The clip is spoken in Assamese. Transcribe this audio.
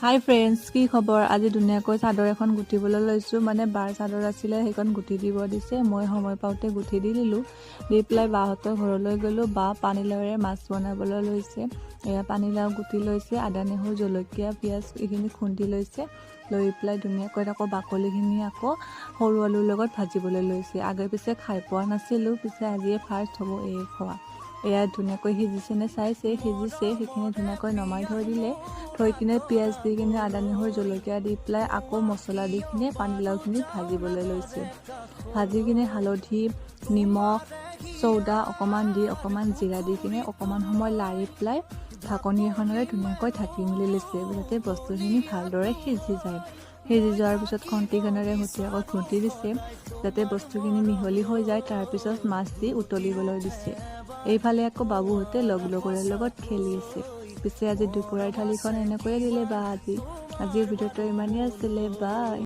হাই ফ্ৰেণ্ডছ, কি খবৰ? আজি ধুনীয়াকৈ চাদৰ এখন গুঠিবলৈ লৈছোঁ। মানে বাৰ চাদৰ আছিলে, সেইখন গুঠি দিব দিছে। মই সময় পাওঁতে গুঠি দি দিলোঁ। দি পেলাই বাহঁতৰ ঘৰলৈ গ'লোঁ। বা পানীলাওৰে মাছ বনাবলৈ লৈছে। এয়া পানীলাও গুটি লৈছে, আদা নহৰু জলকীয়া পিঁয়াজ এইখিনি খুন্দি লৈছে। লৈ পেলাই ধুনীয়াকৈ আকৌ বাকলিখিনি আকৌ সৰু আলুৰ লগত ভাজিবলৈ লৈছে। আগে পিছে খাই পোৱা নাছিলোঁ, পিছে আজিয়ে ফাৰ্ষ্ট হ'ব এই খোৱা। এয়া ধুনীয়াকৈ সিজিছে নে চাইছে, সিজিছে। সেইখিনি ধুনীয়াকৈ নমাই থৈ দিলে। থৈ কিনে পিঁয়াজ দি কিনে আদা নহৰু জলকীয়া দি পেলাই আকৌ মছলা দি কিনে পানীলাওখিনি ভাজিবলৈ লৈছে। ভাজি কিনে হালধি নিমখ চৌদা অকণমান দি অকণমান জিৰা দি কিনে অকণমান সময় লাৰি পেলাই ঢাকনি এখনেৰে ধুনীয়াকৈ ঢাকি মেলি লৈছে, যাতে বস্তুখিনি ভালদৰে সিজি যায়। সিজি যোৱাৰ পিছত খন্তিখনেৰে আকৌ ঘুটি দিছে, যাতে বস্তুখিনি মিহলি হৈ যায়। তাৰপিছত মাছ দি উতলিবলৈ দিছে। এইফালে আকৌ বাবুহঁতে লগৰে লগত খেলি আছে। পিছে আজি দুপৰীয়াৰ থালিখন এনেকৈয়ে দিলে বা আজিৰ ভিডিঅ'টো ইমানেই আছিলে। বাই।